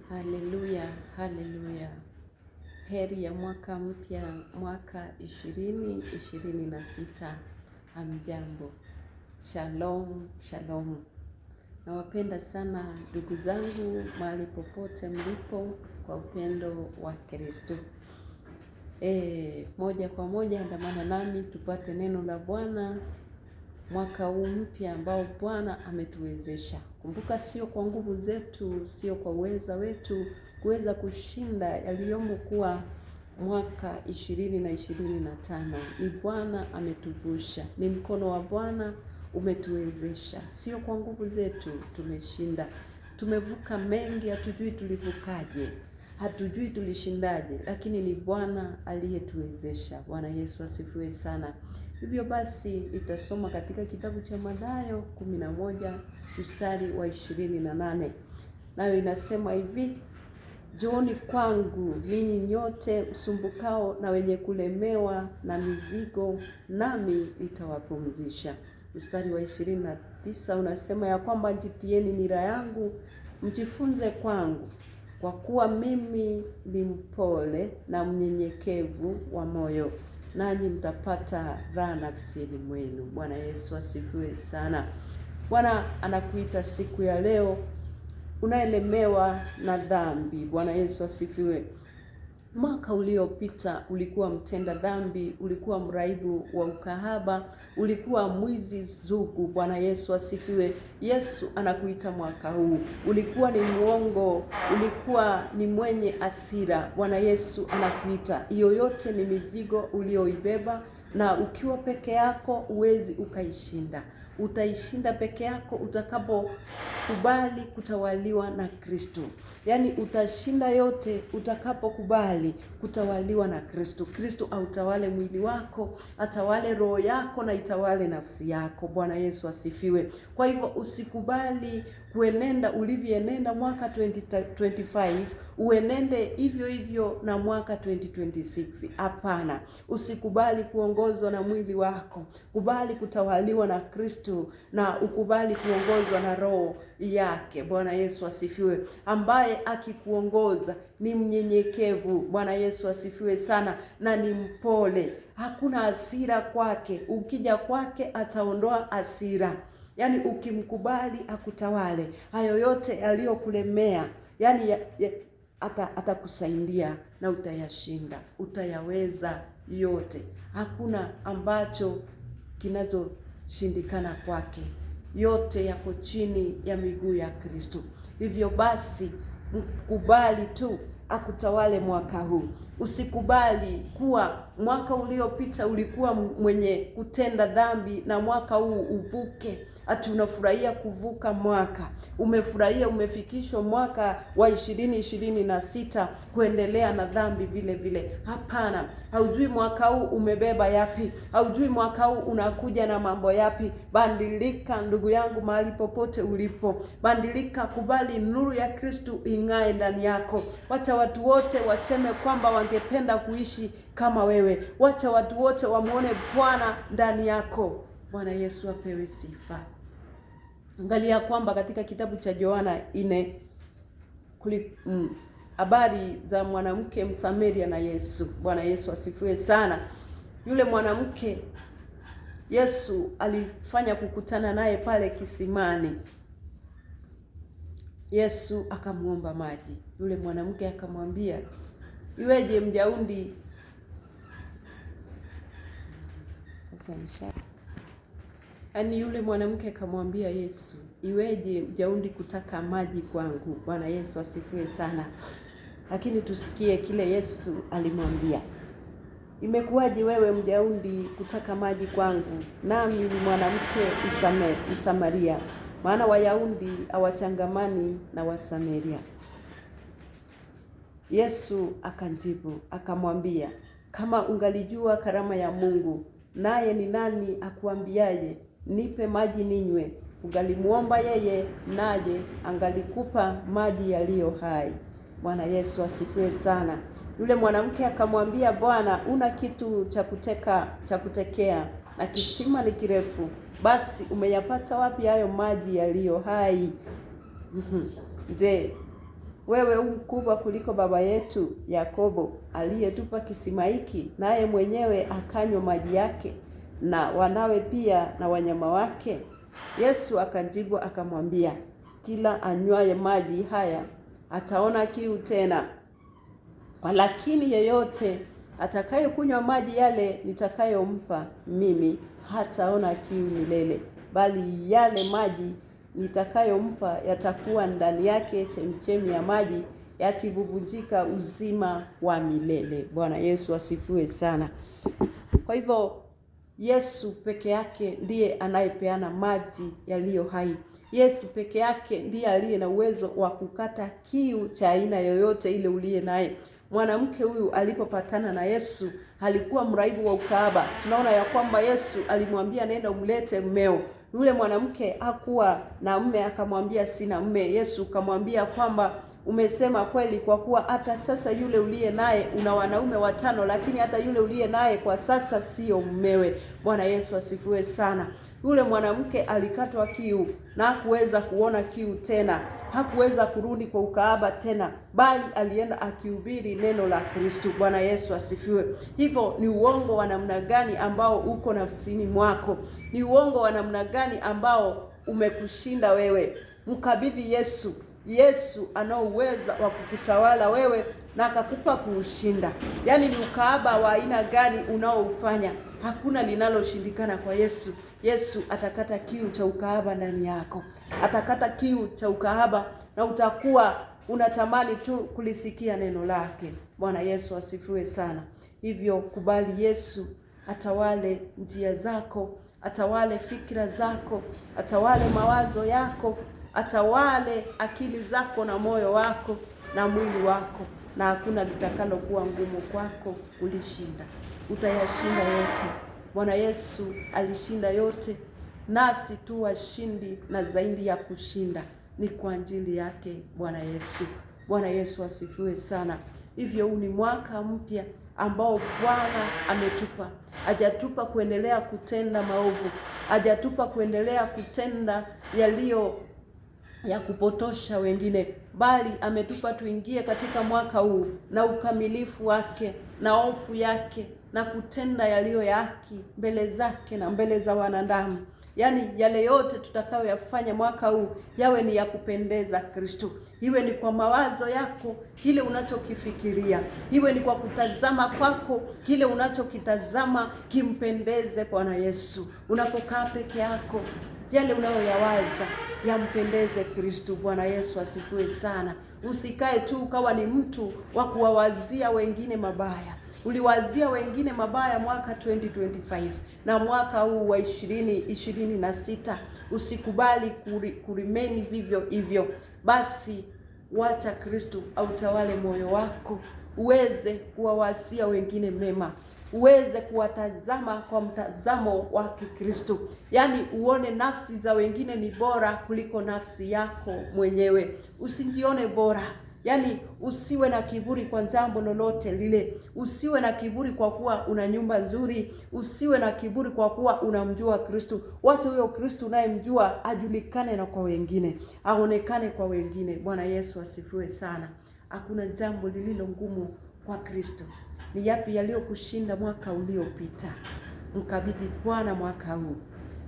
Haleluya, haleluya. Heri ya mwaka mpya, mwaka 2026. Hamjambo. Shalom, shalom. Nawapenda sana ndugu zangu mahali popote mlipo kwa upendo wa Kristo. Moja kwa moja andamana nami tupate neno la Bwana mwaka huu mpya ambao Bwana ametuwezesha. Kumbuka sio kwa nguvu zetu, sio kwa uweza wetu kuweza kushinda yaliyomo kuwa mwaka 2025. Ni Bwana ametuvusha. Ni mkono wa Bwana umetuwezesha. Sio kwa nguvu zetu tumeshinda. Tumevuka mengi, hatujui tulivukaje. Hatujui tulishindaje, lakini ni Bwana aliyetuwezesha. Bwana Yesu asifiwe sana. Hivyo basi itasoma katika kitabu cha Mathayo 11 mstari wa 28. Nayo inasema hivi: Njooni kwangu ninyi nyote msumbukao na wenye kulemewa na mizigo, nami nitawapumzisha. Mstari wa 29 unasema ya kwamba jitieni nira yangu, mjifunze kwangu, kwa kuwa mimi ni mpole na mnyenyekevu wa moyo, nanyi mtapata raha nafsini mwenu. Bwana Yesu asifiwe sana. Bwana anakuita siku ya leo unaelemewa na dhambi. Bwana Yesu asifiwe. Mwaka uliopita ulikuwa mtenda dhambi, ulikuwa mraibu wa ukahaba, ulikuwa mwizi zugu. Bwana Yesu asifiwe. Yesu anakuita mwaka huu. Ulikuwa ni muongo, ulikuwa ni mwenye hasira. Bwana Yesu anakuita. Hiyo yote ni mizigo ulioibeba, na ukiwa peke yako huwezi ukaishinda. Utaishinda peke yako utakapokubali kutawaliwa na Kristo. Yaani utashinda yote utakapokubali kutawaliwa na Kristo. Kristo autawale mwili wako, atawale roho yako na itawale nafsi yako. Bwana Yesu asifiwe. Kwa hivyo usikubali kuenenda ulivyoenenda mwaka 2025, uenende hivyo hivyo na mwaka 2026. Hapana, usikubali kuongozwa na mwili wako. Kubali kutawaliwa na Kristo na ukubali kuongozwa na roho yake. Bwana Yesu asifiwe. Ambaye akikuongoza ni mnyenyekevu. Bwana Yesu asifiwe sana, na ni mpole. Hakuna hasira kwake. Ukija kwake ataondoa hasira. Yaani ukimkubali akutawale, hayo yote yaliyokulemea, yaani atakusaidia na utayashinda. Utayaweza yote. Hakuna ambacho kinazoshindikana kwake. Yote yako chini ya miguu ya Kristo. Hivyo basi mkubali tu akutawale mwaka huu. Usikubali kuwa mwaka uliopita ulikuwa mwenye kutenda dhambi na mwaka huu uvuke. Ati unafurahia kuvuka mwaka. Umefurahia umefikishwa mwaka wa 2026 kuendelea na dhambi vile vile. Hapana, haujui mwaka huu umebeba yapi. Haujui mwaka huu unakuja na mambo yapi. Bandilika ndugu yangu mahali popote ulipo. Bandilika, kubali nuru ya Kristo ing'ae ndani yako. Wacha watu wote waseme kwamba wangependa kuishi kama wewe. Wacha watu wote wamuone Bwana ndani yako. Bwana Yesu apewe sifa. Angalia kwamba katika kitabu cha Yohana 4 habari za mwanamke Msamaria na Yesu. Bwana Yesu asifiwe sana. Yule mwanamke Yesu alifanya kukutana naye pale kisimani. Yesu akamuomba maji. Yule mwanamke akamwambia, iweje Myahudi Yaani yule mwanamke akamwambia Yesu, iweje Myahudi kutaka maji kwangu? Bwana Yesu asifiwe sana. Lakini tusikie kile Yesu alimwambia. Imekuwaje wewe Myahudi kutaka maji kwangu, nami ni mwanamke Msamaria? Maana Wayahudi hawachangamani na Wasamaria. Yesu akamjibu akamwambia, kama ungalijua karama ya Mungu, naye ni nani akuambiaye nipe maji ninywe, ungalimuomba yeye, naye angalikupa maji yaliyo hai. Bwana Yesu asifiwe sana. Yule mwanamke akamwambia, Bwana, una kitu cha kutekea na kisima ni kirefu. Basi umeyapata wapi hayo maji yaliyo hai? Je, wewe mkubwa kuliko baba yetu Yakobo aliyetupa kisima hiki, naye mwenyewe akanywa maji yake, na wanawe pia na wanyama wake? Yesu akajibu akamwambia, kila anywaye maji haya ataona kiu tena, lakini yeyote atakayekunywa maji yale nitakayompa mimi hataona kiu milele, bali yale maji nitakayompa yatakuwa ndani yake chemchemi ya maji yakibubujika uzima wa milele. Bwana Yesu asifiwe sana. Kwa hivyo Yesu peke yake ndiye anayepeana maji yaliyo hai. Yesu peke yake ndiye aliye na uwezo wa kukata kiu cha aina yoyote ile uliye naye. Mwanamke huyu alipopatana na Yesu alikuwa mraibu wa ukahaba. Tunaona ya kwamba Yesu alimwambia nenda umlete mmeo. Yule mwanamke hakuwa na mume, akamwambia sina mume. Yesu akamwambia kwamba umesema kweli, kwa kuwa hata sasa yule uliye naye una wanaume 5, lakini hata yule uliye naye kwa sasa sio mumewe. Bwana Yesu asifiwe sana. Yule mwanamke alikatwa kiu na hakuweza kuona kiu tena, hakuweza kurudi kwa ukahaba tena, bali alienda akihubiri neno la Kristo. Bwana Yesu asifiwe. Hivyo ni uongo wa namna gani ambao uko nafsini mwako? Ni uongo wa namna gani ambao umekushinda wewe? Mkabidhi Yesu. Yesu ana uwezo wa kukutawala wewe na akakupa kuushinda. Yaani ni ukahaba wa aina gani unaoufanya, hakuna linaloshindikana kwa Yesu. Yesu atakata kiu cha ukahaba ndani yako. Atakata kiu cha ukahaba na utakuwa unatamani tu kulisikia neno lake. Bwana Yesu asifiwe sana. Hivyo kubali Yesu atawale njia zako, atawale fikra zako, atawale mawazo yako, atawale akili zako na moyo wako na mwili wako, na hakuna litakalo kuwa ngumu kwako kulishinda. Utayashinda yote. Bwana Yesu alishinda yote, nasi tu washindi na zaidi ya kushinda ni kwa ajili yake Bwana Yesu. Bwana Yesu asifiwe sana. Hivyo huu ni mwaka mpya ambao Bwana ametupa. Hajatupa kuendelea kutenda maovu, hajatupa kuendelea kutenda yaliyo ya kupotosha wengine, bali ametupa tuingie katika mwaka huu na ukamilifu wake na hofu yake na kutenda yaliyo ya haki mbele zake na mbele za wanadamu. Yaani yale yote tutakayoyafanya mwaka huu yawe ni ya kupendeza Kristo. Iwe ni kwa mawazo yako kile unachokifikiria, iwe ni kwa kutazama kwako kile unachokitazama kimpendeze Bwana Yesu. Unapokaa peke yako, yale unayoyawaza yampendeze Kristo. Bwana Yesu asifiwe sana. Usikae tu ukawa ni mtu wa kuwawazia wengine mabaya. Uliwazia wengine mabaya mwaka 2025 na mwaka huu wa 2026 usikubali kurimeni vivyo hivyo. Basi wacha Kristo autawale moyo wako, uweze kuwawazia wengine mema, uweze kuwatazama kwa mtazamo wa Kikristo. Yaani uone nafsi za wengine ni bora kuliko nafsi yako mwenyewe. Usijione bora. Yaani usiwe na kiburi kwa jambo lolote lile. Usiwe na kiburi kwa kuwa una nyumba nzuri. Usiwe na kiburi kwa kuwa unamjua Kristo. Wacha huyo Kristo unayemjua ajulikane na kwa wengine, aonekane kwa wengine. Bwana Yesu asifiwe sana. Hakuna jambo lililo ngumu kwa Kristo. Ni yapi yaliyokushinda mwaka uliopita? Mkabidhi Bwana mwaka huu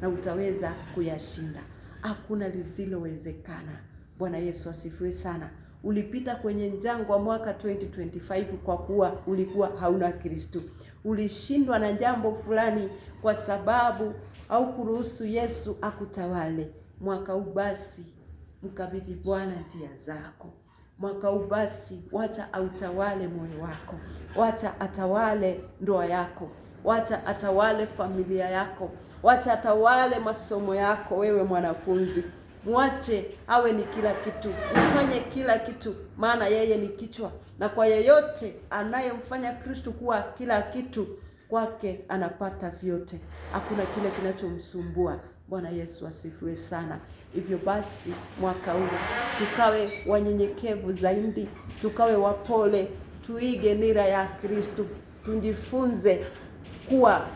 na utaweza kuyashinda. Hakuna lisilowezekana. Bwana Yesu asifiwe sana. Ulipita kwenye jangwa mwaka 2025 kwa kuwa ulikuwa hauna Kristo. Ulishindwa na jambo fulani kwa sababu au kuruhusu Yesu akutawale. Mwaka huu basi mkabidhi Bwana njia zako. Mwaka huu basi wacha autawale moyo wako. Wacha atawale ndoa yako. Wacha atawale familia yako. Wacha atawale masomo yako wewe mwanafunzi. Mwache awe ni kila kitu. Ufanye kila kitu, maana yeye ni kichwa. Na kwa yeyote anayemfanya Kristo kuwa kila kitu, kwake anapata vyote. Hakuna kile kinachomsumbua. Bwana Yesu asifiwe sana. Hivyo basi mwaka huu tukawe wanyenyekevu zaidi, tukawe wapole, tuige nira ya Kristo, tujifunze kuwa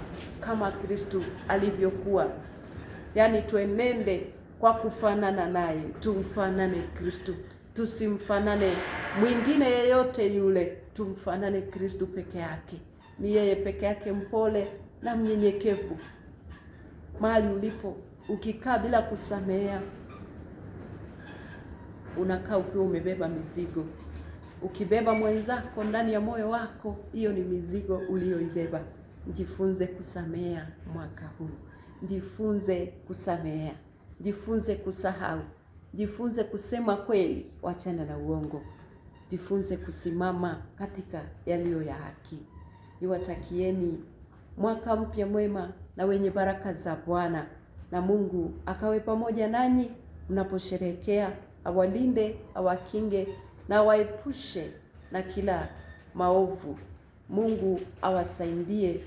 kama Kristo alivyokuwa. Yaani tuenende kwa kufanana naye, tumfanane Kristo. tusimfanane mwingine yeyote yule, tumfanane Kristo peke yake. Ni yeye peke yake mpole na mnyenyekevu. Mahali ulipo, ukikaa bila kusamea, unakaa ukiwa umebeba mizigo. Ukibeba mwenzako ndani ya moyo wako, hiyo ni mizigo ulioibeba. Jifunze kusamea mwaka huu. Jifunze kusamea. Jifunze kusahau. Jifunze kusema kweli, wachana na uongo. Jifunze kusimama katika yaliyo ya haki. Niwatakieni mwaka mpya mwema na wenye baraka za Bwana, na Mungu akawe pamoja nanyi mnaposherehekea. Awalinde, awakinge na awaepushe na kila maovu. Mungu awasaidie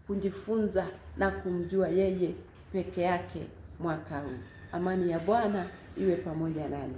kujifunza na kumjua yeye peke yake mwaka huu. Amani ya Bwana iwe pamoja nanyi.